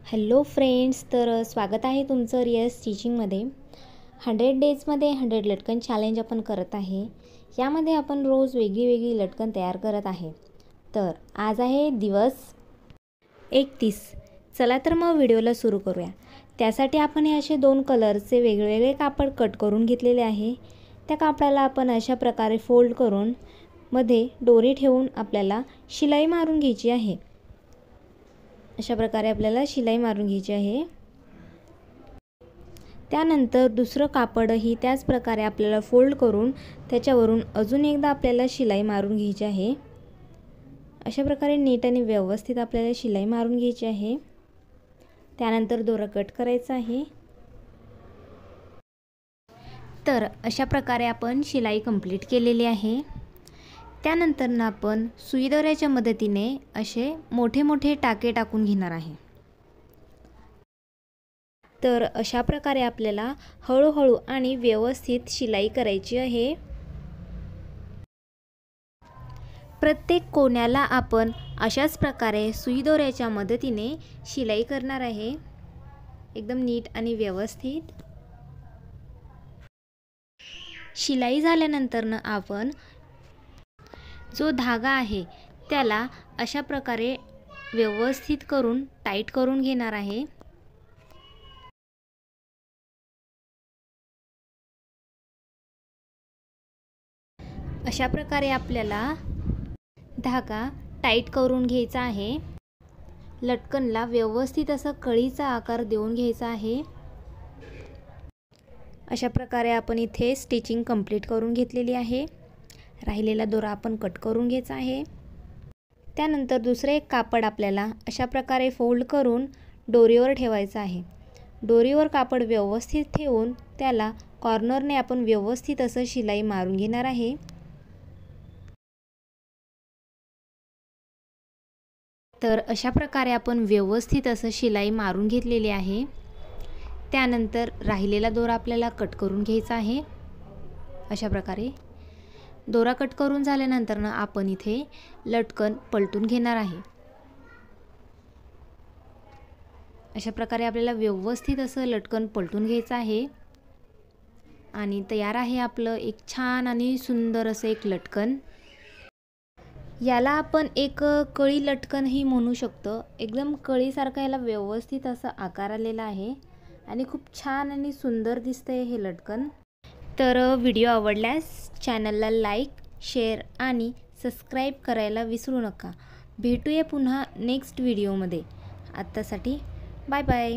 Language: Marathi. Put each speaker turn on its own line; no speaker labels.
हॅलो फ्रेंड्स, तर स्वागत आहे तुमचं रियल स्टिचिंगमध्ये। 100 डेजमध्ये 100 लटकन चॅलेंज आपण करत आहे। यामध्ये आपण रोज वेगळी लटकन तयार करत आहे। तर आज आहे दिवस 31। चला तर मग व्हिडिओला सुरू करूया। त्यासाठी आपण हे असे 2 कलरचे वेगवेगळे कापड कट करून घेतलेले आहे। त्या कापडाला आपण अशा प्रकारे फोल्ड करून मध्ये दोरी ठेवून आपल्याला शिलाई मारून घ्यायची आहे। अशा प्रकारे आपल्याला शिलाई मारून घ्यायची आहे। त्यानंतर दुसरं कापडही त्याच प्रकारे आपल्याला फोल्ड करून त्याच्यावरून अजून एकदा आपल्याला शिलाई मारून घ्यायची आहे। अशा प्रकारे नीट आणि व्यवस्थित आपल्याला शिलाई मारून घ्यायची आहे। त्यानंतर दोरा कट करायचा आहे। तर अशा प्रकारे आपण शिलाई कंप्लीट केलेली आहे। त्यानंतर आपण सुई दोऱ्याच्या मदतीने असे मोठे टाके टाकून घेणार आहे। तर अशा प्रकारे आपल्याला हळूहळू आणि व्यवस्थित शिलाई करायची आहे। प्रत्येक कोण्याला आपण अशाच प्रकारे सुई दोऱ्याच्या मदतीने शिलाई करणार आहे, एकदम नीट आणि व्यवस्थित। शिलाई झाल्यानंतर आपण जो धागा आहे त्याला अशा प्रकारे व्यवस्थित करून टाईट करून घेणार आहे। अशा प्रकारे आपल्याला धागा टाईट करून घ्यायचा आहे। लटकनला व्यवस्थित असं कळीचा आकार देऊन घ्यायचा आहे। अशा प्रकारे आपण इथे स्टिचिंग कंप्लीट करून घेतलेली आहे। राहिलेला दोरा आपण कट करून घ्यायचा आहे। त्यानंतर दुसरे एक कापड आपल्याला अशा प्रकारे फोल्ड करून दोरीवर ठेवायचं आहे। दोरीवर कापड व्यवस्थित ठेवून त्याला कॉर्नरने आपण व्यवस्थित असं शिलाई मारून घेणार आहे। तर अशा प्रकारे आपण व्यवस्थित असं शिलाई मारून घेतलेली आहे। त्यानंतर राहिलेला दोरा आपल्याला कट करून घ्यायचा आहे। अशा प्रकारे दोरा कट करून झाल्यानंतर आपण इथे लटकन पलटून घेणार आहे। अशा प्रकारे आपल्याला व्यवस्थित असं लटकन पलटून घ्यायचं आहे आणि तयार आहे आपलं एक छान आणि सुंदर असं एक लटकन। याला आपण एक कळी लटकन ही म्हणू शकतो। एकदम कळीसारखा याला व्यवस्थित असा आकार आलेला आहे आणि खूप छान आणि सुंदर दिसतंय हे लटकन। तर व्हिडिओ आवडल्यास चॅनलला लाईक, शेअर आणि सबस्क्राईब करायला विसरू नका। भेटूया पुन्हा नेक्स्ट व्हिडिओमध्ये। आत्तासाठी बाय बाय।